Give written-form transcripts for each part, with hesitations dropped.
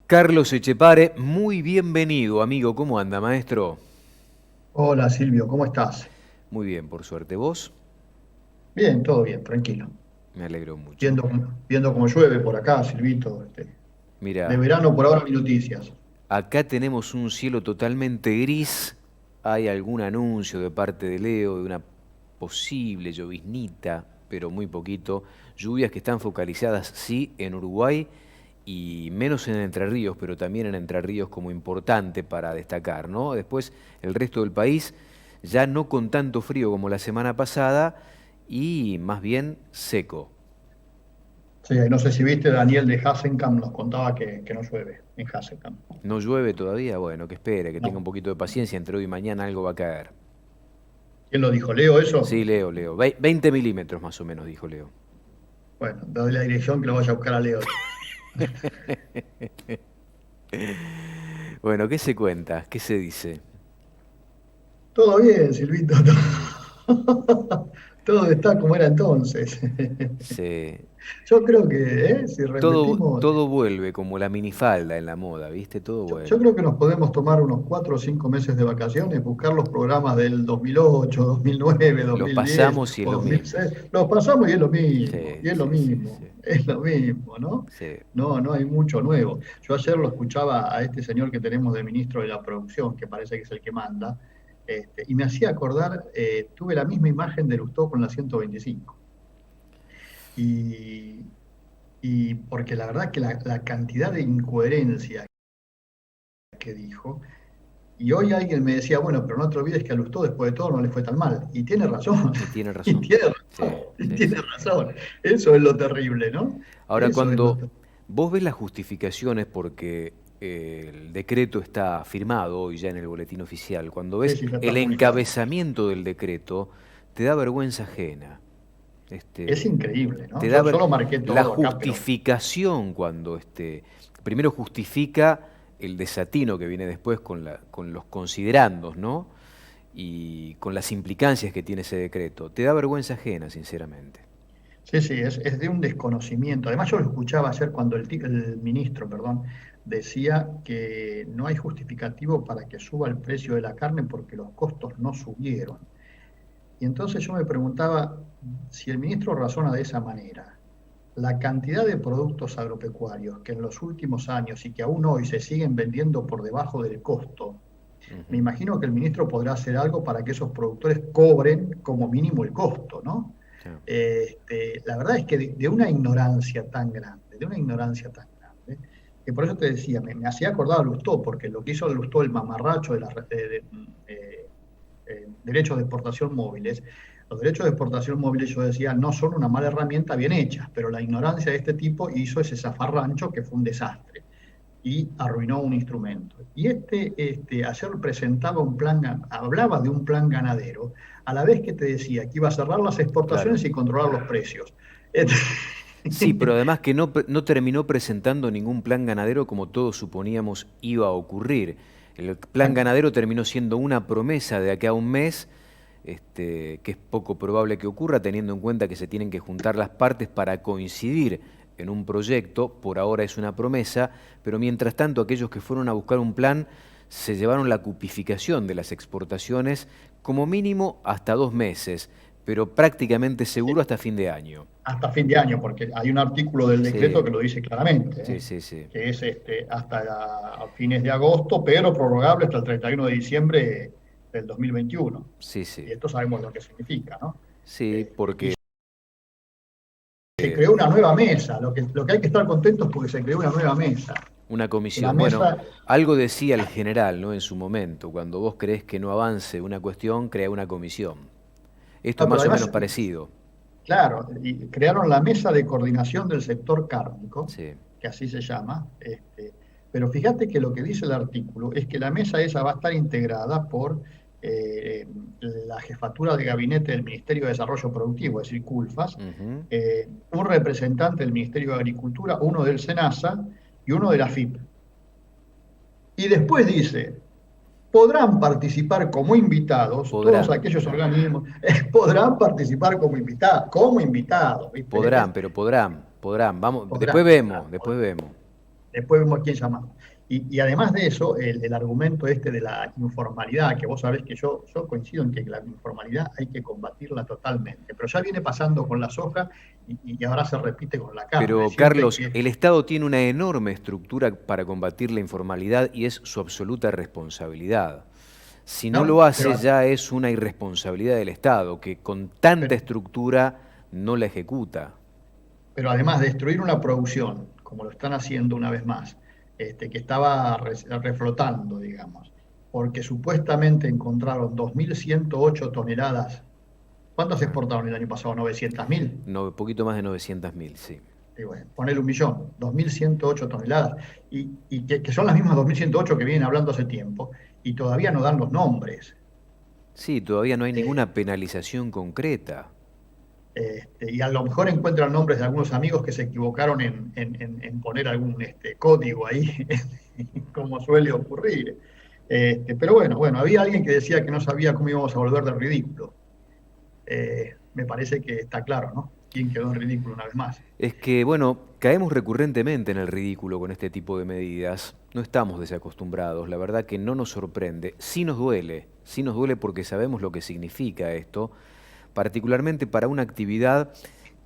Carlos Echepare, muy bienvenido, amigo. ¿Cómo anda, maestro? Hola Silvio, ¿cómo estás? Muy bien, por suerte. ¿Vos? Bien, todo bien, tranquilo. Me alegro mucho. Viendo cómo llueve por acá, Silvito. De Mira, verano por ahora ni noticias. acá tenemos un cielo totalmente gris. Hay algún anuncio de parte de Leo de una posible lloviznita, pero muy poquito. Lluvias que están focalizadas, sí, en Uruguay y menos en Entre Ríos, pero también en Entre Ríos como importante para destacar, ¿no? Después, el resto del país, ya no con tanto frío como la semana pasada y más bien seco. Sí, no sé si viste, Daniel de Hasenkamp nos contaba que no llueve en Hasenkamp. ¿No llueve todavía? Bueno, que espere, que tenga un No. poquito de paciencia, entre hoy y mañana algo va a caer. ¿Quién lo dijo? ¿Leo Sí, eso? Leo. 20 milímetros más o menos, dijo Leo. Bueno, doy la dirección que lo vaya a buscar a Leo. Bueno, ¿qué se cuenta? ¿Qué se dice? Todo bien, Silvito. Mm, Todo está como era entonces. se- Yo creo que, si todo, repetimos. todo vuelve como la minifalda en la moda, ¿viste? Todo Yo vuelve. creo que nos podemos tomar unos 4 o 5 meses de vacaciones, buscar los programas del 2008, 2009, Los 2010 pasamos y es o lo mismo. 2006. Los pasamos y es lo mismo, Sí, y es lo sí, sí, sí. mismo, es lo mismo, ¿no? Sí. No, no hay mucho nuevo. Yo ayer lo escuchaba a este señor que tenemos de ministro de la producción, que parece que es el que manda, y me hacía acordar, tuve la misma imagen de Lustó con la 125. Y, y porque la verdad que la cantidad de incoherencia que dijo. Y hoy alguien me decía, bueno, pero no te olvides que a Lustó después de todo no le fue tan mal. Y tiene razón, Y tiene y razón. tiene Sí, razón, y sí, tiene sí. razón. Eso es lo terrible, ¿no? Ahora, Eso es lo cuando terrible. vos ves las justificaciones, porque el decreto está firmado hoy ya en el boletín oficial, cuando Sí, ves sí, ya el está publicado. encabezamiento del decreto, te da vergüenza ajena. Es Este, increíble, ¿no? te da Yo lo marqué la todo acá, pero justificación cuando primero justifica el desatino que viene después con los considerandos, ¿no? Y con las implicancias que tiene ese decreto. Te da vergüenza ajena, sinceramente. sí, sí, es de un desconocimiento. Además, yo lo escuchaba ayer cuando el ministro, perdón, decía que no hay justificativo para que suba el precio de la carne porque los costos no subieron. Y entonces yo me preguntaba si el ministro razona de esa manera. La cantidad de productos agropecuarios que en los últimos años y que aún hoy se siguen vendiendo por debajo del costo, me Ujú. imagino que el ministro podrá hacer algo para que esos productores cobren como mínimo el costo, ¿no? Sí, La verdad es que de una ignorancia tan grande, de una ignorancia tan grande, que por eso te decía, me hacía acordar a Lustó, porque lo que hizo Lustó, el mamarracho de las derechos de exportación móviles. Los derechos de exportación móviles, yo decía, no son una mala herramienta bien hecha, pero la ignorancia de este tipo hizo ese zafarrancho que fue un desastre y arruinó un instrumento. Y ayer presentaba un plan, hablaba de un plan ganadero, a la vez que te decía que iba a cerrar las claro. exportaciones y controlar los precios. Sí, pero además que no terminó presentando ningún plan ganadero como todos suponíamos iba a ocurrir. El plan ganadero terminó siendo una promesa de acá a un mes, que es poco probable que ocurra, teniendo en cuenta que se tienen que juntar las partes para coincidir en un proyecto. Por ahora es una promesa, pero mientras tanto aquellos que fueron a buscar un plan se llevaron la cupificación de las exportaciones como mínimo hasta 2 meses, pero prácticamente seguro hasta fin de año. Hasta fin de año, porque hay un artículo del decreto Sí, que lo dice claramente, sí, sí, sí. que es hasta a fines de agosto, pero prorrogable hasta el 31 de diciembre del 2021. Sí, sí. Y esto sabemos lo que significa, ¿no? Sí, Y porque se creó una nueva mesa. Lo que hay que estar contentos porque se creó una nueva mesa. una La comisión. Bueno, mesa, algo decía el general, ¿no? En su momento, cuando vos creés que no avance una cuestión, crea una comisión. Esto es no, pero más o además, menos parecido. claro, y crearon la mesa de coordinación del sector cárnico, Sí, que así se llama. Pero fíjate que lo que dice el artículo es que la mesa esa va a estar integrada por eh, la jefatura de gabinete del Ministerio de Desarrollo Productivo, es decir, CULFAS, ujú, un representante del Ministerio de Agricultura, uno del SENASA y uno de la FIP. Y después dice, podrán participar como invitados, todos podrán, aquellos organismos, podrán participar como invitados, ¿viste? pero podrán. Vamos, después Podrán, vemos, podrán, después vemos. después vemos a quién llamamos. Y además de eso, el argumento este de la informalidad, que vos sabés que yo coincido en que la informalidad hay que combatirla totalmente, pero ya viene pasando con la soja y ahora se repite con la carne. Pero Siempre Carlos, que, el Estado tiene una enorme estructura para combatir la informalidad y es su absoluta responsabilidad. Si no lo no, hace, ya es una irresponsabilidad del Estado, que con tanta pero, estructura no la ejecuta. pero además destruir una producción, como lo están haciendo una vez más, que estaba reflotando, digamos, porque supuestamente encontraron 2.108 toneladas. ¿Cuántas Ah, exportaron el año pasado? 900.000. no, poquito más de 900.000, sí. Y bueno, ponele 1.000.000, 2.108 toneladas, y que son las mismas 2.108 que vienen hablando hace tiempo, y todavía no dan los nombres. Sí, todavía no hay Eh, ninguna penalización concreta. y a lo mejor encuentran nombres de algunos amigos que se equivocaron en poner algún código ahí, como suele ocurrir. Pero bueno, había alguien que decía que no sabía cómo íbamos a volver del ridículo. Me parece que está claro, ¿no? ¿Quién quedó en ridículo una vez más? Es que, bueno, caemos recurrentemente en el ridículo con este tipo de medidas. No estamos desacostumbrados, la verdad que no nos sorprende. Sí nos duele porque sabemos lo que significa esto, particularmente para una actividad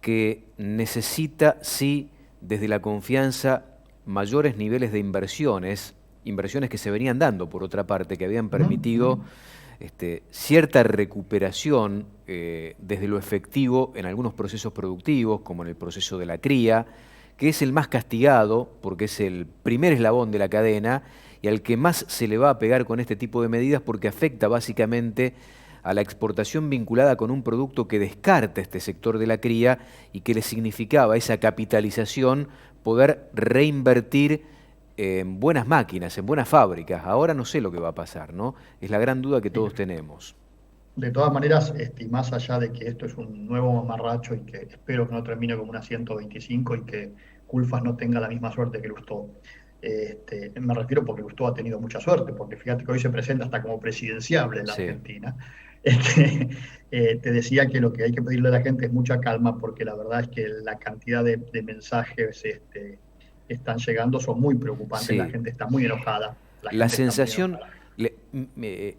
que necesita, sí, desde la confianza, mayores niveles de inversiones, inversiones que se venían dando, por otra parte, que habían Ujú, ujú. permitido cierta recuperación desde lo efectivo en algunos procesos productivos, como en el proceso de la cría, que es el más castigado porque es el primer eslabón de la cadena y al que más se le va a pegar con este tipo de medidas porque afecta básicamente a la exportación vinculada con un producto que descarta este sector de la cría y que le significaba esa capitalización poder reinvertir en buenas máquinas, en buenas fábricas. Ahora no sé lo que va a pasar, ¿no? Es la gran duda que Sí. todos tenemos. De todas maneras, y más allá de que esto es un nuevo mamarracho y que espero que no termine como una 125 y que Culfas no tenga la misma suerte que Lustó. Me refiero porque Lustó ha tenido mucha suerte, porque fíjate que hoy se presenta hasta como presidenciable en la Sí. Argentina. Este, Te decía que lo que hay que pedirle a la gente es mucha calma, porque la verdad es que la cantidad de mensajes que están llegando son muy preocupantes, la Sí. gente está muy enojada, la La gente está muy sensación, enojada.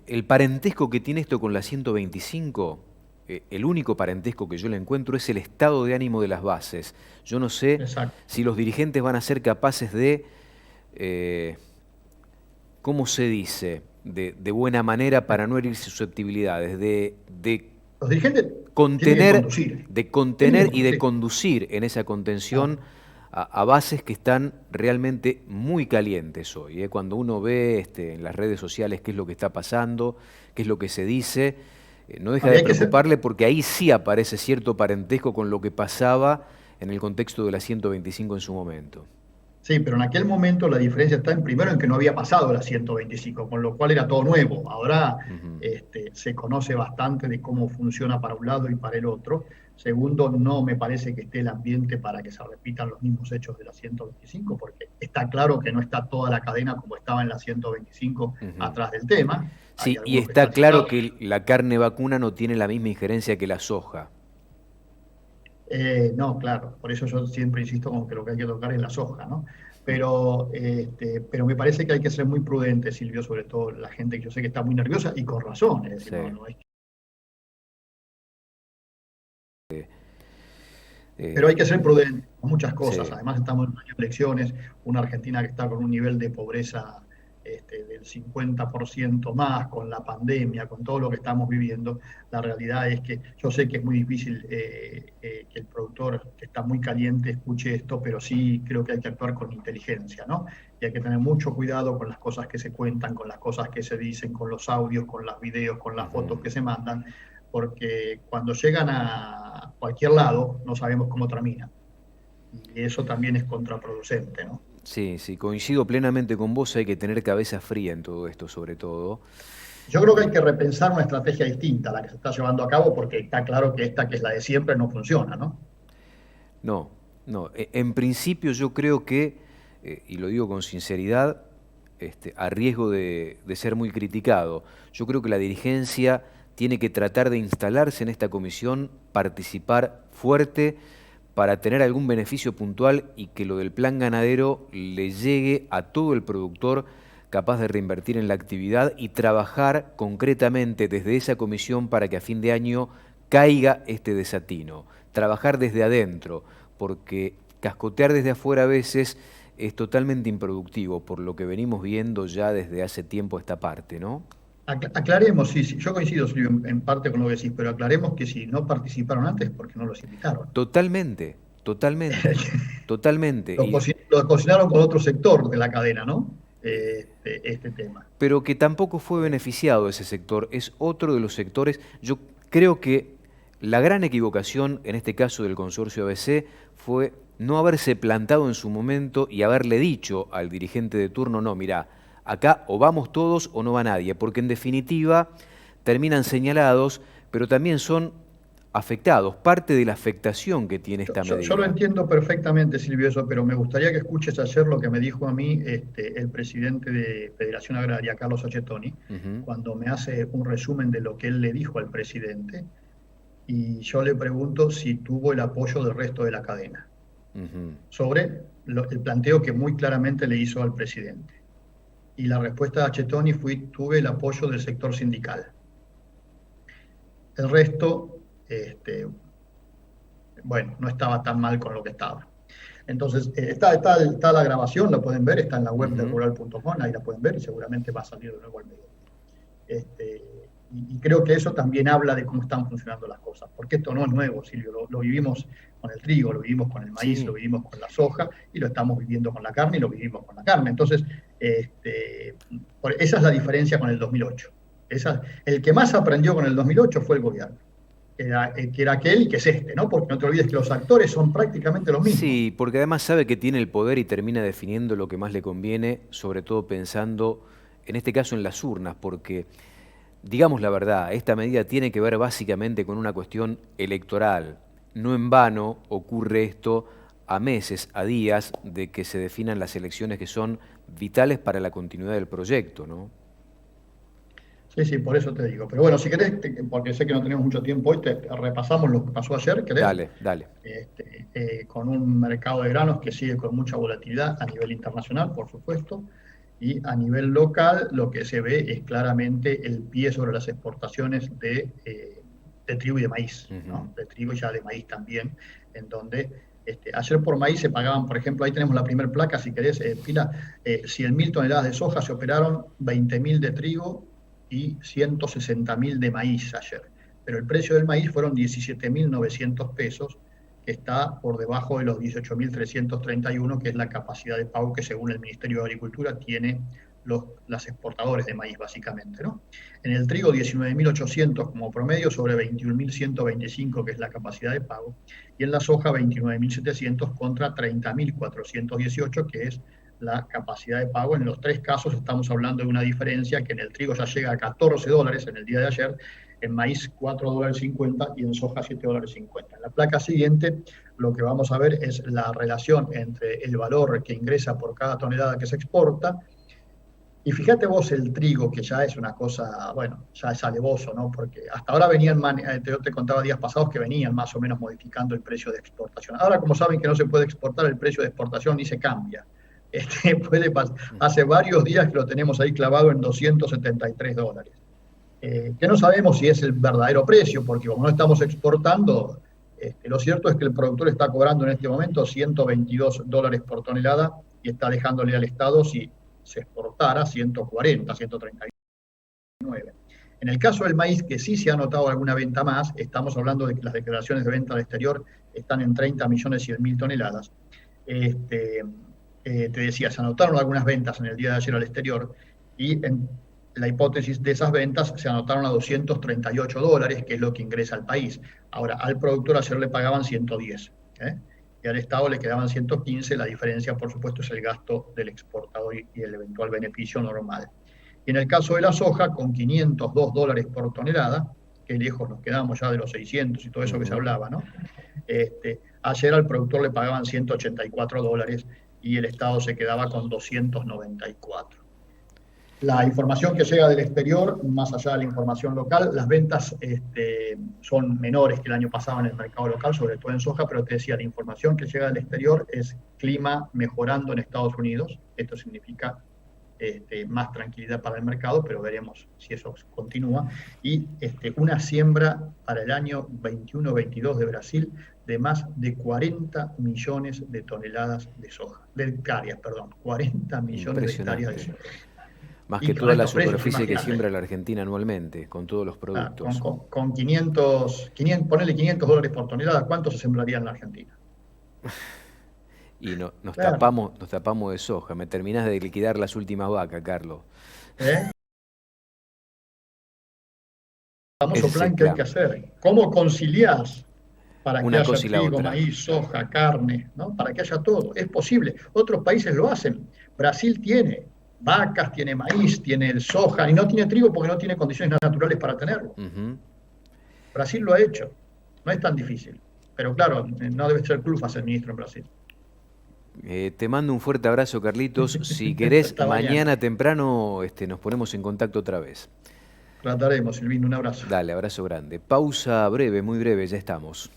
el parentesco que tiene esto con la 125, el único parentesco que yo le encuentro es el estado de ánimo de las bases. Yo no sé Exacto. si los dirigentes van a ser capaces de, eh, ¿cómo se dice? De buena manera para no herir susceptibilidades, Los dirigentes tienen que contener, conducir, de tienen que contener y de conducir. conducir en esa Claro. contención a bases que están realmente muy calientes hoy. Cuando uno ve en las redes sociales qué es lo que está pasando, qué es lo que se dice, no deja No, y de hay que ser, preocuparle porque ahí sí aparece cierto parentesco con lo que pasaba en el contexto de la 125 en su momento. sí, pero en aquel momento la diferencia está en primero en que no había pasado la 125, con lo cual era todo nuevo. Ahora Ujú. se conoce bastante de cómo funciona para un lado y para el otro. Segundo, no me parece que esté el ambiente para que se repitan los mismos hechos de la 125, porque está claro que no está toda la cadena como estaba en la 125 Ujú. atrás del tema. Hay Sí, y algunos que está están claro cerrados. que la carne vacuna no tiene la misma injerencia que la soja. No, claro, por eso yo siempre insisto con que lo que hay que tocar es la soja, ¿no? Pero me parece que hay que ser muy prudente, Silvio, sobre todo la gente que yo sé que está muy nerviosa y con razón, es decir, Sí. no es pero hay Eh, que ser prudente con muchas cosas. sí. Además, estamos en un año de elecciones, una Argentina que está con un nivel de pobreza del 50% más, con la pandemia, con todo lo que estamos viviendo. La realidad es que yo sé que es muy difícil que el productor que está muy caliente escuche esto, pero sí creo que hay que actuar con inteligencia, ¿no? Y hay que tener mucho cuidado con las cosas que se cuentan, con las cosas que se dicen, con los audios, con los videos, con las fotos Ujú. que se mandan, porque cuando llegan a cualquier lado no sabemos cómo termina. Y eso también es contraproducente, ¿no? Sí, sí, coincido plenamente con vos, hay que tener cabeza fría en todo esto, sobre todo. Yo creo que hay Eh, que repensar una estrategia distinta a la que se está llevando a cabo porque está claro que esta, que es la de siempre, no funciona, ¿no? no, no, en principio yo creo que, y lo digo con sinceridad, a riesgo de ser muy criticado, yo creo que la dirigencia tiene que tratar de instalarse en esta comisión, participar fuerte para tener algún beneficio puntual y que lo del plan ganadero le llegue a todo el productor capaz de reinvertir en la actividad y trabajar concretamente desde esa comisión para que a fin de año caiga este desatino. Trabajar desde adentro, porque cascotear desde afuera a veces es totalmente improductivo, por lo que venimos viendo ya desde hace tiempo esta parte, ¿no? Aclaremos, sí, sí, yo coincido, Silvio, en parte con lo que decís, pero aclaremos que si no participaron antes, porque no los invitaron. Totalmente, totalmente, totalmente. Lo cocinaron con otro sector de la cadena, ¿no? Este tema. Pero que tampoco fue beneficiado ese sector, es otro de los sectores. Yo creo que la gran equivocación, en este caso del consorcio ABC, fue no haberse plantado en su momento y haberle dicho al dirigente de turno, no, mirá, acá o vamos todos o no va nadie, porque en definitiva terminan señalados, pero también son afectados, parte de la afectación que tiene esta medida. Yo lo entiendo perfectamente, Silvio, eso, pero me gustaría que escuches ayer lo que me dijo a mí el presidente de Federación Agraria, Carlos Achetoni, cuando me hace un resumen de lo que él le dijo al presidente, y yo le pregunto si tuvo el apoyo del resto de la cadena, sobre el planteo que muy claramente le hizo al presidente. Y la respuesta de Achetoni fue: tuve el apoyo del sector sindical. El resto, bueno, no estaba tan mal con lo que estaba. Entonces, está la grabación, la pueden ver, está en la web de rural.com, ahí la pueden ver y seguramente va a salir de nuevo al medio. Y creo que eso también habla de cómo están funcionando las cosas, porque esto no es nuevo, Silvio, lo vivimos con el trigo, lo vivimos con el maíz, lo vivimos con la soja, y lo estamos viviendo con la carne, y lo vivimos con la carne. Entonces, esa es la diferencia con el 2008. El que más aprendió con el 2008 fue el gobierno, que era aquel y que es ¿no? Porque no te olvides que los actores son prácticamente los mismos. Sí, porque además sabe que tiene el poder y termina definiendo lo que más le conviene, sobre todo pensando, en este caso, en las urnas, porque, digamos la verdad, esta medida tiene que ver básicamente con una cuestión electoral. No en vano ocurre esto a meses, a días de que se definan las elecciones que son vitales para la continuidad del proyecto, ¿no? Sí, sí, por eso te digo. Pero bueno, si querés, porque sé que no tenemos mucho tiempo hoy, repasamos lo que pasó ayer, ¿querés? Dale, dale. Con un mercado de granos que sigue con mucha volatilidad a nivel internacional, por supuesto, y a nivel local lo que se ve es claramente el pie sobre las exportaciones de trigo y de maíz, ¿no? De trigo y ya de maíz también, en donde ayer por maíz se pagaban, por ejemplo, ahí tenemos la primera placa, si querés, Pila, 100.000 toneladas de soja, se operaron 20.000 de trigo y 160.000 de maíz ayer. Pero el precio del maíz fueron 17.900 pesos, que está por debajo de los 18.331, que es la capacidad de pago que según el Ministerio de Agricultura tiene las exportadores de maíz, básicamente, ¿no? En el trigo 19.800 como promedio sobre 21.125, que es la capacidad de pago, y en la soja 29.700 contra 30.418, que es la capacidad de pago. En los tres casos estamos hablando de una diferencia que en el trigo ya llega a $14 en el día de ayer, en maíz $4.50 y en soja $7.50. En la placa siguiente lo que vamos a ver es la relación entre el valor que ingresa por cada tonelada que se exporta. Y fíjate vos el trigo, que ya es una cosa, bueno, ya es alevoso, ¿no? Porque hasta ahora venían, yo te contaba días pasados que venían más o menos modificando el precio de exportación. Ahora, como saben que no se puede exportar, el precio de exportación ni se cambia. Hace varios días que lo tenemos ahí clavado en $273. Que no sabemos si es el verdadero precio, porque como no estamos exportando, lo cierto es que el productor está cobrando en este momento $122 por tonelada y está dejándole al Estado, si se exportara, 140, 139. En el caso del maíz, que sí se ha notado alguna venta más, estamos hablando de que las declaraciones de venta al exterior están en 30.100.000 toneladas. Te decía, se anotaron algunas ventas en el día de ayer al exterior y en la hipótesis de esas ventas se anotaron a $238, que es lo que ingresa al país. Ahora, al productor ayer le pagaban 110, y al Estado le quedaban 115, la diferencia, por supuesto, es el gasto del exportador y el eventual beneficio normal. Y en el caso de la soja, con $502 por tonelada, que lejos nos quedamos ya de los 600 y todo eso que se hablaba, ¿no? Ayer al productor le pagaban $184 y el Estado se quedaba con 294. La información que llega del exterior, más allá de la información local, las ventas son menores que el año pasado en el mercado local, sobre todo en soja, pero te decía, la información que llega del exterior es clima mejorando en Estados Unidos. Esto significa más tranquilidad para el mercado, pero veremos si eso continúa. Y una siembra para el año 21-22 de Brasil de más de 40 millones de toneladas de soja, de hectáreas, perdón, 40 millones de hectáreas de Impresionante. soja. Más Y que con toda la estos precios, superficie que imagínate, siembra la Argentina anualmente, con todos los productos. con 500, ponele $500 por tonelada, ¿cuánto se sembraría en la Argentina? Y Claro, nos tapamos de soja. Me terminás de liquidar las últimas vacas, Carlos. ¿eh? El Ese famoso es el plan que hay que plan. hacer. ¿Cómo conciliás para que Una haya cosa y la trigo, otra. maíz, soja, carne, ¿no? Para que haya todo. Es posible. Otros países lo hacen. Brasil tiene vacas, tiene maíz, tiene el soja y no tiene trigo porque no tiene condiciones naturales para tenerlo. Ujú. Brasil lo ha hecho. No es tan difícil. Pero claro, no debe ser Clufas el ministro en Brasil. Te mando un fuerte abrazo, Carlitos. Si querés, Hasta mañana. mañana temprano nos ponemos en contacto otra vez. Trataremos, Silvino. Un abrazo. Dale, abrazo grande. Pausa breve, muy breve, ya estamos.